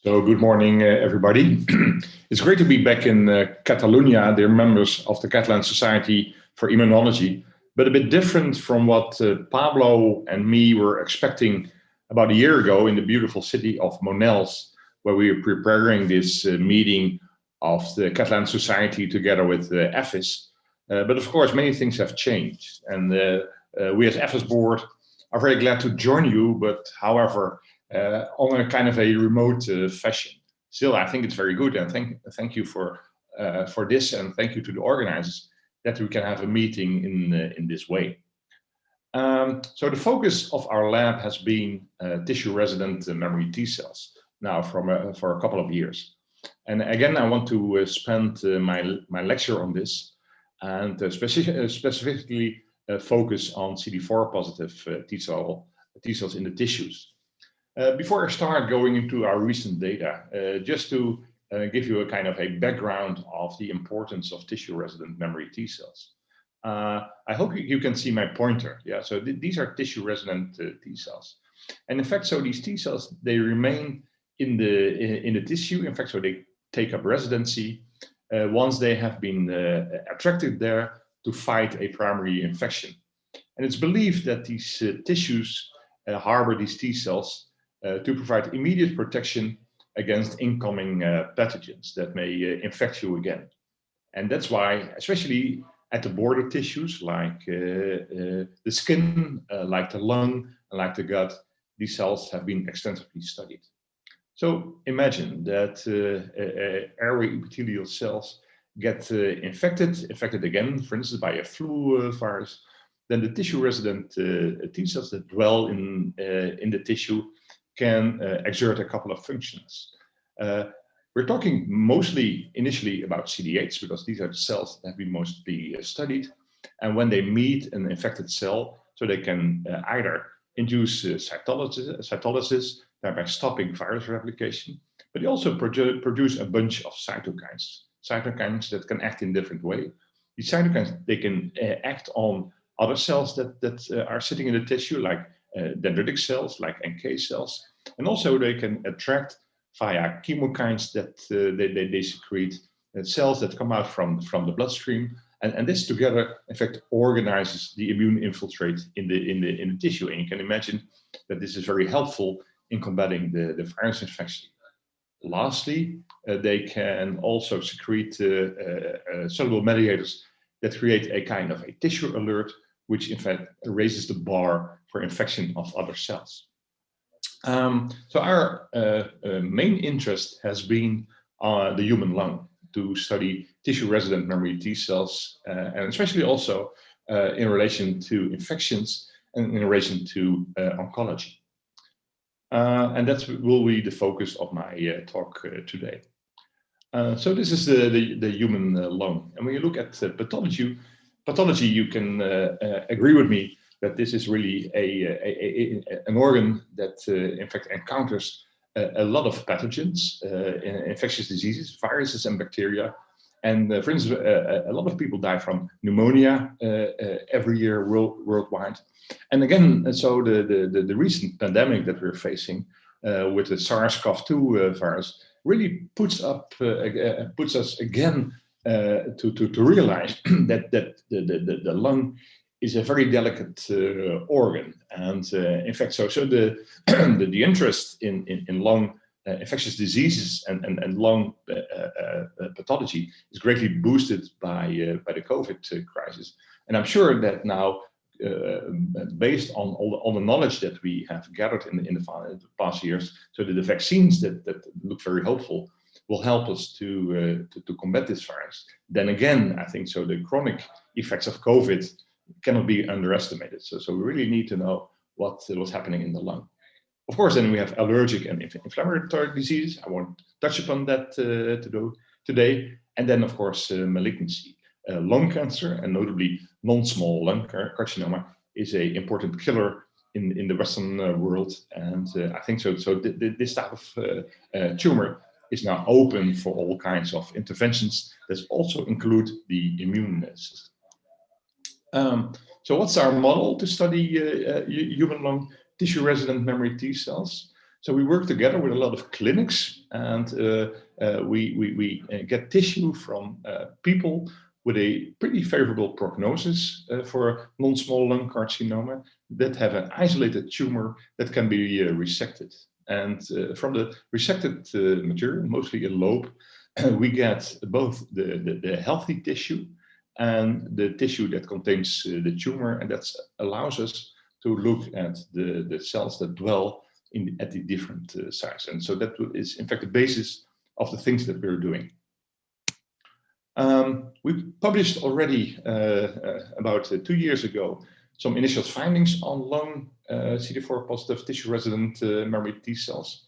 So good morning, everybody. It's great to be back in Catalonia. They're members of the Catalan Society for Immunology, but a bit different from what Pablo and me were expecting about a year ago in the beautiful city of Monels, where we were preparing this meeting of the Catalan Society together with the EFIS. But of course, many things have changed, and we as EFIS board are very glad to join you, but however, on a kind of a remote fashion. Still, I think it's very good, and thank you for this, and thank you to the organizers that we can have a meeting in this way. So the focus of our lab has been tissue-resident memory T cells now for a couple of years. And again, I want to spend my lecture on this and specifically focus on CD4 positive T cells in the tissues. Before I start going into our recent data, just to give you a kind of a background of the importance of tissue-resident memory T cells. I hope you can see my pointer. Yeah, so these are tissue-resident T cells, and in fact, so these T cells, they remain in the tissue. In fact, so they take up residency once they have been attracted there to fight a primary infection. And it's believed that these tissues harbor these T cells to provide immediate protection against incoming pathogens that may infect you again. And that's why, especially at the border tissues like the skin, like the lung, and like the gut, these cells have been extensively studied. So imagine that airway epithelial cells get infected again, for instance, by a flu virus. Then the tissue-resident T cells that dwell in the tissue can exert a couple of functions. We're talking mostly initially about CD8s because these are the cells that have been mostly studied. And when they meet an infected cell, so they can either induce cytolysis, thereby stopping virus replication, but they also produce a bunch of cytokines that can act in different ways. These cytokines, they can act on other cells that are sitting in the tissue, like dendritic cells, like NK cells, and also they can attract via chemokines that they secrete cells that come out from the bloodstream, and this together, in fact, organizes the immune infiltrate in the tissue. And you can imagine that this is very helpful in combating the virus infection. Lastly, they can also secrete soluble mediators that create a kind of a tissue alert, which in fact raises the bar for infection of other cells. So our main interest has been the human lung, to study tissue-resident memory T cells, and especially also in relation to infections and in relation to oncology. And that will be the focus of my talk today. So this is the human lung. And when you look at pathology, you can agree with me that this is really an organ that in fact encounters a lot of pathogens, infectious diseases, viruses and bacteria. And for instance, a lot of people die from pneumonia every year worldwide. And again, so the recent pandemic that we're facing with the SARS-CoV-2 virus really puts us again to realize that the lung is a very delicate organ, and in fact, so the interest in lung infectious diseases and lung pathology is greatly boosted by the COVID crisis. And I'm sure that now, based on all the knowledge that we have gathered in the past years, so that the vaccines that look very hopeful will help us to combat this virus. Then again, I think so the chronic effects of COVID cannot be underestimated. So we really need to know what's happening in the lung. Of course, then we have allergic and inflammatory disease. I won't touch upon that today. And then, of course, malignancy. Lung cancer, and notably non-small lung carcinoma, is an important killer in the Western world. And I think so this type of tumor is now open for all kinds of interventions that also include the immune system. So what's our model to study human lung tissue-resident memory T cells? So we work together with a lot of clinics, and we get tissue from people with a pretty favorable prognosis for non-small lung carcinoma that have an isolated tumor that can be resected. And from the resected material, mostly a lobe, we get both the healthy tissue and the tissue that contains the tumor, and that allows us to look at the cells that dwell at the different sites. And so that is, in fact, the basis of the things that we're doing. We published already about 2 years ago some initial findings on lung CD4 positive tissue resident memory T cells.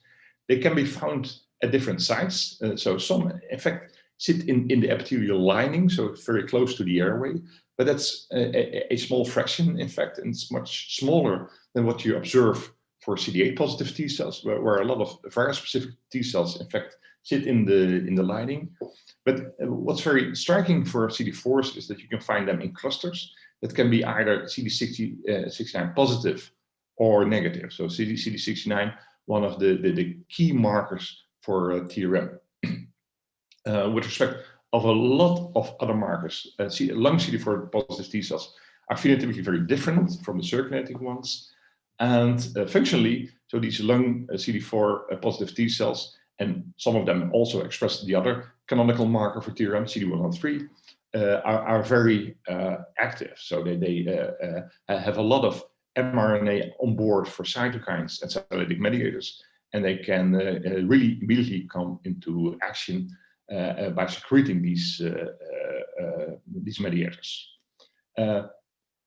They can be found at different sites. So some, in fact, sit in the epithelial lining, so very close to the airway, but that's a small fraction, in fact, and it's much smaller than what you observe for CD8 positive T cells, where a lot of virus-specific T cells, in fact, sit in the lining. But what's very striking for CD4s is that you can find them in clusters that can be either CD69 positive or negative. So CD69, one of the key markers for TRM. With respect of a lot of other markers, lung CD4 positive T cells are phenotypically very different from the circulating ones. And functionally, so these lung CD4 positive T cells, and some of them also express the other canonical marker for TRM, CD113, are very active. So they have a lot of mRNA on board for cytokines and cytolytic mediators, and they can really immediately come into action by secreting these mediators.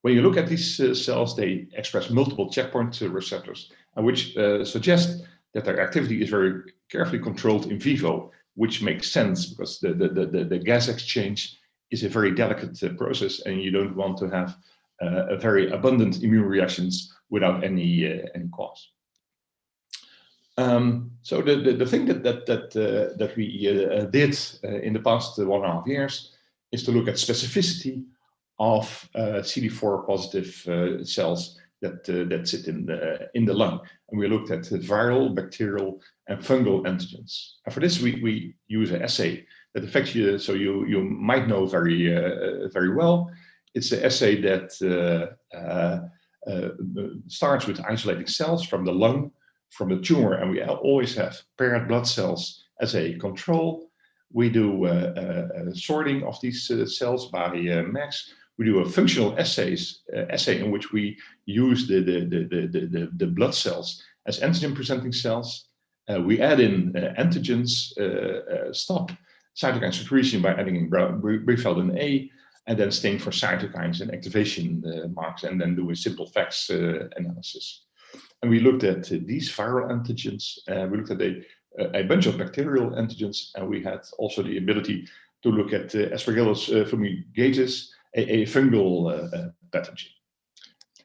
When you look at these cells, they express multiple checkpoint receptors, which suggest that their activity is very carefully controlled in vivo, which makes sense because the gas exchange is a very delicate process, and you don't want to have a very abundant immune reactions without any cause. So the thing that we did in the past 1.5 years is to look at specificity of CD4 positive cells that sit in the lung, and we looked at viral, bacterial, and fungal antigens. And for this, we use an assay that affects you, so you might know very well. It's an assay that starts with isolating cells from the lung, from the tumor, and we always have paired blood cells as a control. We do sorting of these cells by max. We do a functional assay in which we use the blood cells as antigen-presenting cells. We add in antigens, stop cytokine secretion by adding in Brifeld A, and then stain for cytokines and activation marks, and then do a simple FACS analysis. And we looked at these viral antigens, we looked at a bunch of bacterial antigens, and we had also the ability to look at Aspergillus fumigatus, a fungal pathogen.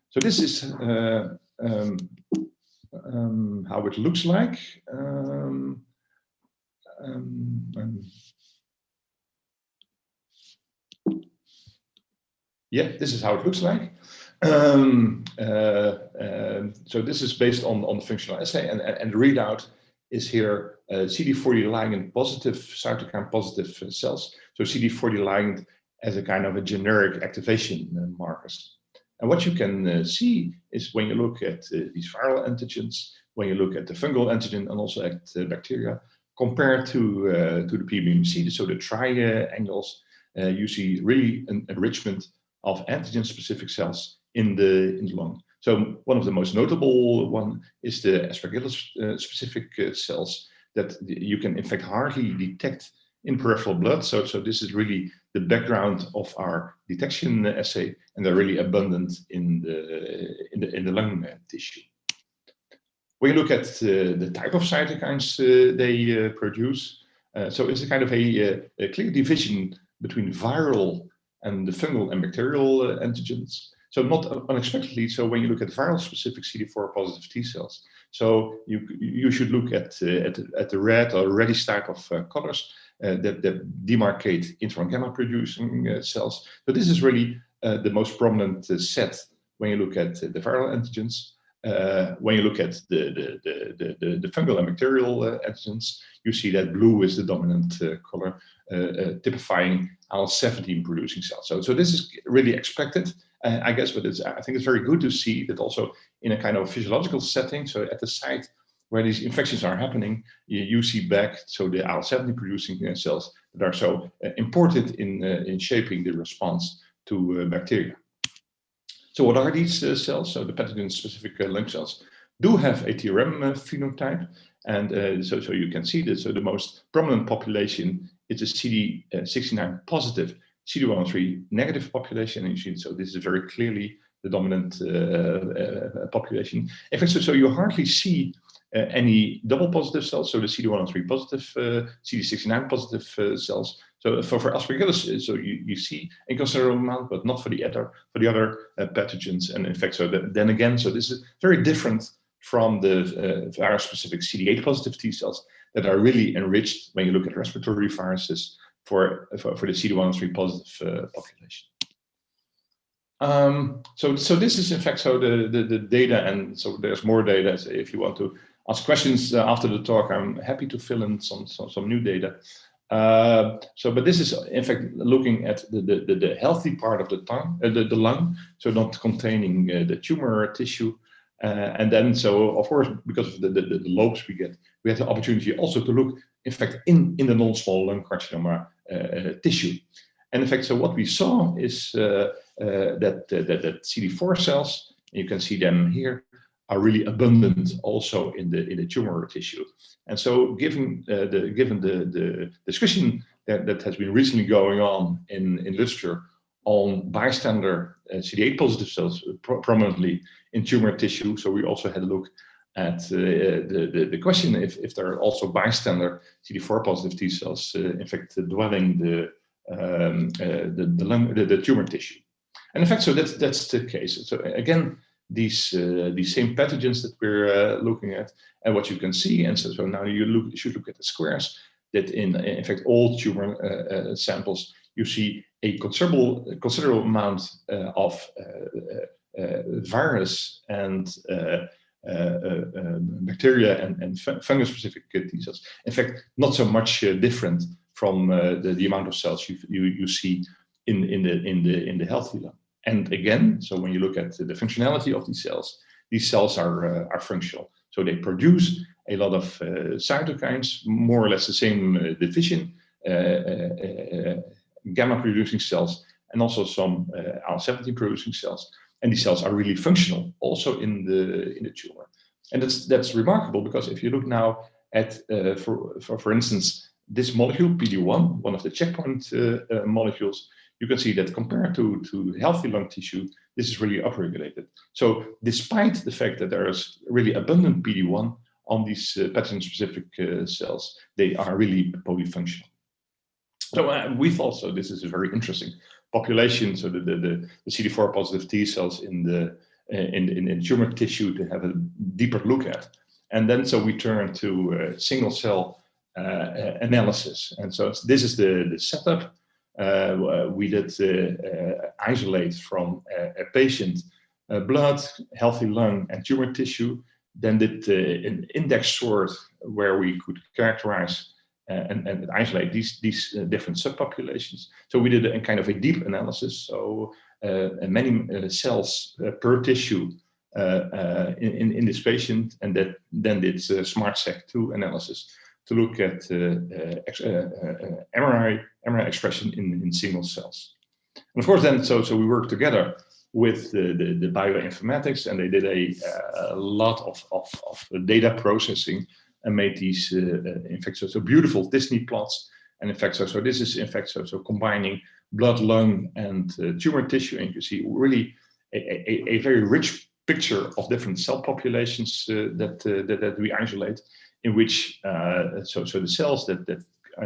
So this is how it looks like. Yeah, this is how it looks like. So this is based on the functional assay, and the readout is here CD40 ligand positive, cytokine positive cells. So CD40 ligand as a kind of a generic activation markers. And what you can see is when you look at these viral antigens, when you look at the fungal antigen and also at bacteria, compared to the PBMC, so the triangles, you see really an enrichment of antigen-specific cells in the lung. So one of the most notable one is the Aspergillus specific cells that you can in fact hardly detect in peripheral blood. So this is really the background of our detection assay, and they're really abundant in the lung tissue. When you look at the type of cytokines they produce, so it's a kind of a clear division between viral and the fungal and bacterial antigens. So not unexpectedly, so when you look at viral specific CD4 positive T cells, so you should look at the red or reddish type of colors that demarcate interferon gamma producing cells. But this is really the most prominent set when you look at the viral antigens. when you look at the fungal and bacterial antigens, you see that blue is the dominant color, typifying IL-17 producing cells. So this is really expected, I guess, but I think it's very good to see that also in a kind of physiological setting. So at the site where these infections are happening, you see back so the IL-17 producing cells that are so important in shaping the response to bacteria. So what are these cells? So the pathogen-specific lung cells do have a TRM phenotype, and so you can see that. So the most prominent population is a CD69 positive, CD103 negative population, and you see, so this is very clearly the dominant population. In fact, so you hardly see any double positive cells, so the CD103 positive, CD69 positive cells. So for Aspergillus, so you see a considerable amount, but not for the other pathogens. And in fact, so then again, so this is very different from the virus-specific CD8 positive T cells that are really enriched when you look at respiratory viruses for the CD103 positive population. So this is in fact so the data, and so there's more data. So if you want to ask questions after the talk, I'm happy to fill in some new data. But this is in fact looking at the healthy part of the tongue, the lung, so not containing the tumor tissue, and then so of course because of the lobes we get, we have the opportunity also to look in fact in the non-small lung carcinoma tissue, and in fact so what we saw is that CD4 cells, you can see them here, are really abundant also in the tumor tissue. And so given the discussion that has been recently going on in literature on bystander CD8 positive cells prominently in tumor tissue, so we also had a look at the question if there are also bystander CD4 positive T cells in fact dwelling the tumor tissue. And in fact, so that's the case. So again, these same pathogens that we're looking at, and what you can see, and so now you should look at the squares, that in fact all tumor samples you see a considerable amount of virus and bacteria and fungus specific T cells. In fact, not so much different from the amount of cells you see in the healthy lung. And again, so when you look at the functionality of these cells are functional. So they produce a lot of cytokines, more or less the same division, gamma producing cells, and also some IL-17 producing cells. And these cells are really functional also in the tumor. And that's remarkable, because if you look now at, for instance, this molecule, PD-1, one of the checkpoint molecules, you can see that compared to healthy lung tissue, this is really upregulated. So despite the fact that there is really abundant PD-1 on these pathogen-specific cells, they are really polyfunctional. So we thought, so this is a very interesting population. So the CD4 positive T cells in the tumor tissue to have a deeper look at. And then so we turn to single cell analysis. And so this is the setup. We did isolate from a patient blood, healthy lung, and tumor tissue. Then did an index sort where we could characterize and isolate these different subpopulations. So we did a kind of a deep analysis. So many cells per tissue in this patient, and then did SMART-SEC2 analysis to look at MRI expression in single cells. And of course, then so we worked together with the bioinformatics, and they did a lot of data processing and made these in fact so beautiful Disney plots. And in fact, so this is in fact so combining blood, lung, and tumor tissue, and you see really a very rich picture of different cell populations that we isolate, in which so the cells that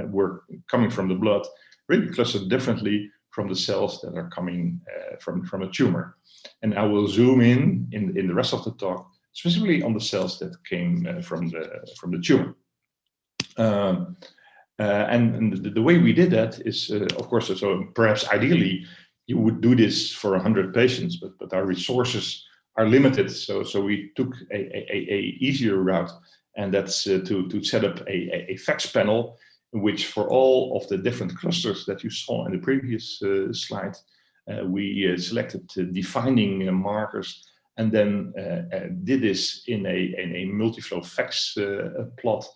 were coming from the blood really clustered differently from the cells that are coming from a tumor. And I will zoom in the rest of the talk specifically on the cells that came from the tumor. And the way we did that is, of course, so perhaps ideally you would do this for 100 patients, but our resources are limited. So we took a easier route, and that's to set up a fax panel, in which for all of the different clusters that you saw in the previous slide, we selected defining markers, and then did this in a multi-flow fax plot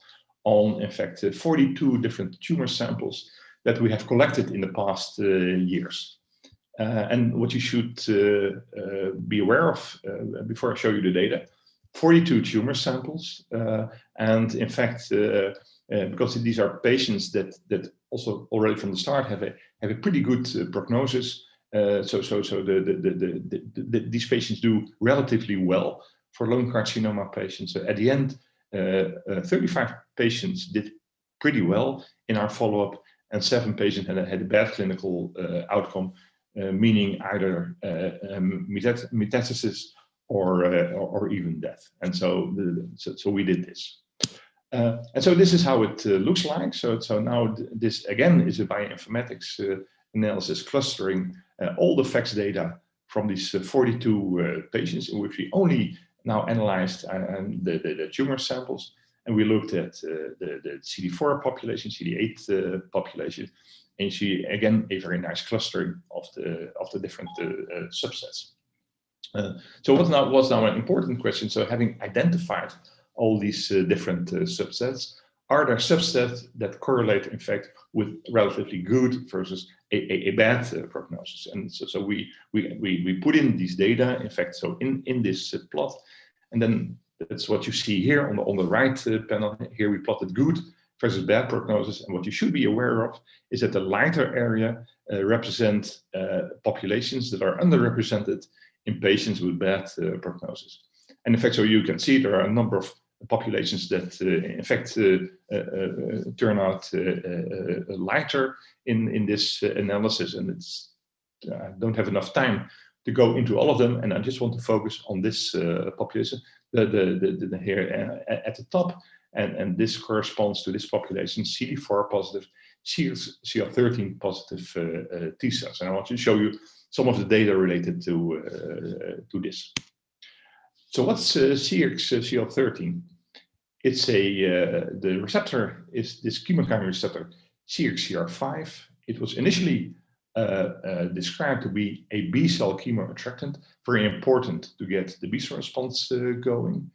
on, in fact, 42 different tumor samples that we have collected in the past years. And what you should be aware of before I show you the data, 42 tumor samples, and in fact, because these are patients that also already from the start have a pretty good prognosis. So these patients do relatively well for lung carcinoma patients. So at the end, 35 patients did pretty well in our follow-up, and 7 patients had a bad clinical outcome, meaning either metastasis or even death. And so we did this. And so this is how it looks like. So now this again is a bioinformatics analysis clustering all the fax data from these 42 patients, in which we only now analyzed the tumor samples, and we looked at the CD4 population, CD8 population, and you see again a very nice clustering of the different subsets. So what's now an important question? So having identified all these different subsets, are there subsets that correlate, in fact, with relatively good versus a bad prognosis? And so we put in these data, in fact, so in this plot, and then that's what you see here on the right panel. Here we plotted good versus bad prognosis, and what you should be aware of is that the lighter area represent populations that are underrepresented in patients with bad prognosis. And in fact, so you can see there are a number of populations that in fact turn out lighter in this analysis, and I don't have enough time to go into all of them, and I just want to focus on this population, the here at the top, and this corresponds to this population, CD4 positive, CL13 positive T cells, and I want to show you some of the data related to this. So what's CXCL13? It's the receptor is this chemokine receptor CXCR5. It was initially described to be a B cell chemoattractant, very important to get the B cell response going.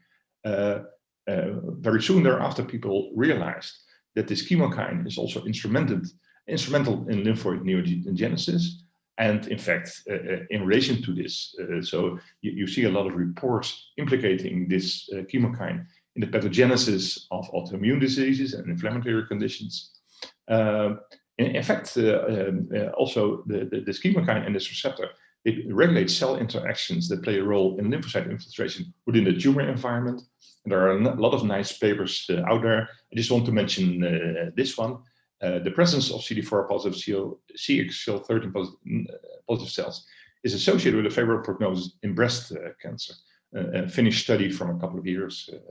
Very soon thereafter, people realized that this chemokine is also instrumental in lymphoid neogenesis. And in fact, in relation to this, so you see a lot of reports implicating this chemokine in the pathogenesis of autoimmune diseases and inflammatory conditions. In fact, also this chemokine and this receptor, it regulates cell interactions that play a role in lymphocyte infiltration within the tumor environment. And there are a lot of nice papers out there. I just want to mention this one. The presence of CD4 positive CXCL13 positive cells is associated with a favorable prognosis in breast cancer, a Finnish study from a couple of years ago.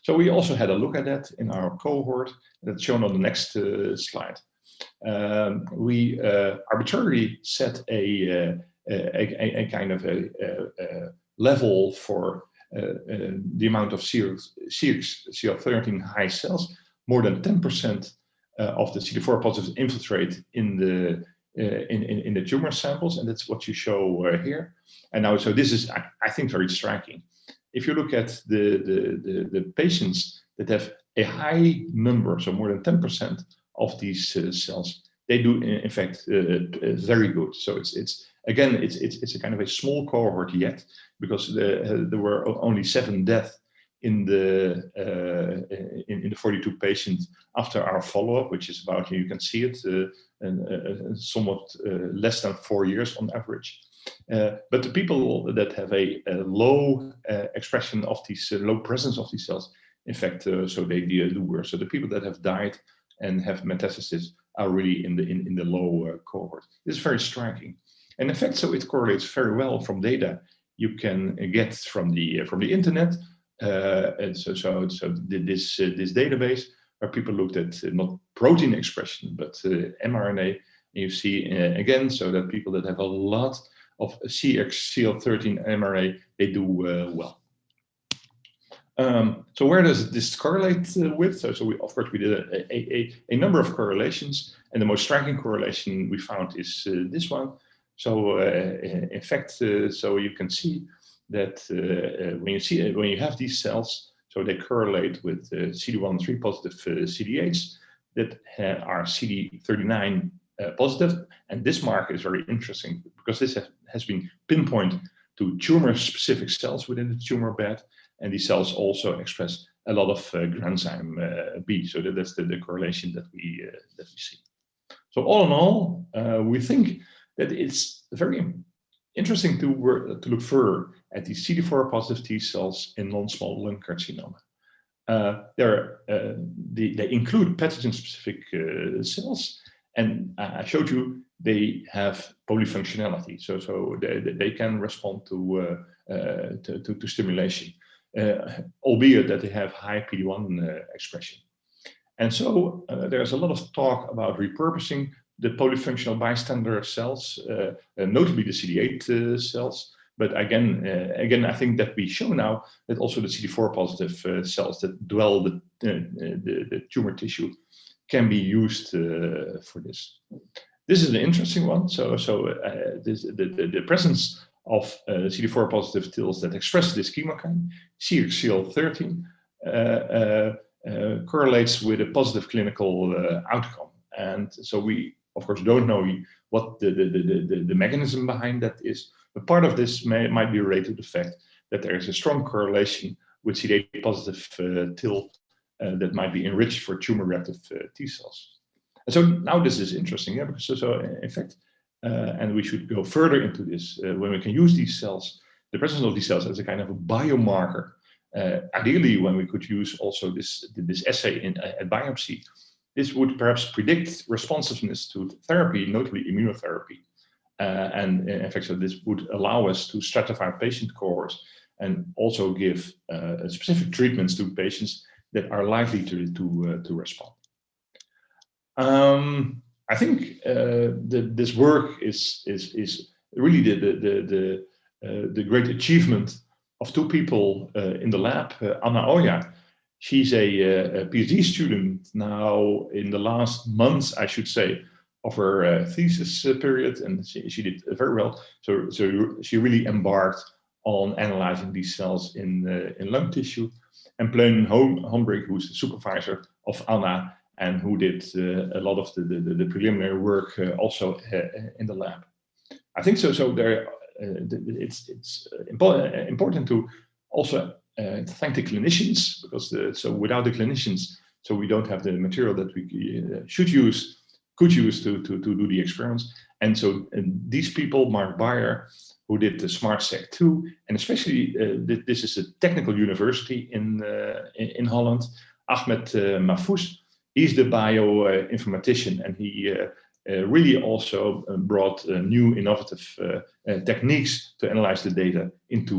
So we also had a look at that in our cohort that's shown on the next slide. We arbitrarily set a kind of a level for the amount of CXCL13 high cells, more than 10% of the CD4 positives infiltrate in the tumor samples, and that's what you show here. And now, so this is, I think, very striking. If you look at the patients that have a high number, so more than 10% of these cells, they do in fact very good. So it's again a kind of a small cohort yet, because there were only 7 deaths in the 42 patients after our follow-up, which is about, you can see it, somewhat less than 4 years on average. But the people that have a low expression of these, low presence of these cells, in fact, so they do worse. So the people that have died and have metastasis are really in the low cohort. This is very striking. And in fact, so it correlates very well from data you can get from the internet. And so this database where people looked at not protein expression but mRNA, and you see again, so that people that have a lot of CXCL13 mRNA, they do well. So where does this correlate with? So we, of course, we did a number of correlations, and the most striking correlation we found is this one. So in fact, so you can see that when you have these cells, so they correlate with CD1 positive CD8s that are CD39 positive, and this marker is very interesting because this has been pinpointed to tumor-specific cells within the tumor bed, and these cells also express a lot of granzyme B. So that's the correlation that we see. So all in all, we think that it's very interesting to look further at these CD4 positive T cells in non-small lung carcinoma. They include pathogen-specific cells, and I showed you they have polyfunctionality, so they can respond to stimulation, albeit that they have high PD-1 expression. And so there's a lot of talk about repurposing the polyfunctional bystander cells, notably the CD8 cells. But again, I think that we show now that also the CD4 positive cells that dwell the tumor tissue can be used for this. This is an interesting one. So the presence of CD4 positive TILs that express this chemokine, CXCL13, correlates with a positive clinical outcome. And so we, of course, don't know what the mechanism behind that is. But part of this might be related to the fact that there is a strong correlation with CD8 positive TIL that might be enriched for tumor-reactive T cells. And so now this is interesting, yeah, because so in fact, and we should go further into this when we can use these cells, the presence of these cells as a kind of a biomarker. Ideally, when we could use also this assay at biopsy, this would perhaps predict responsiveness to therapy, notably immunotherapy. And in fact, so this would allow us to stratify patient cohorts and also give specific treatments to patients that are likely to respond. I think this work is really the great achievement of two people in the lab. Anna Oya, she's a PhD student now in the last months, I should say, of her thesis period, and she did very well. So she really embarked on analyzing these cells in lung tissue. And Pleun Hombrink, who's the supervisor of Anna, and who did a lot of the preliminary work also in the lab. I think so. So there, it's important to also thank the clinicians, because so without the clinicians, so we don't have the material that we could use to do the experiments. And so these people, Mark Beyer, who did the SmartSec2, and especially this is a technical university in Holland, Ahmed Mahfouz. He's the bioinformatician, and he really also brought new innovative techniques to analyze the data into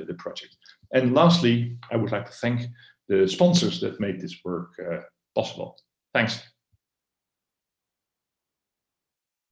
the project. And lastly, I would like to thank the sponsors that made this work possible. Thanks.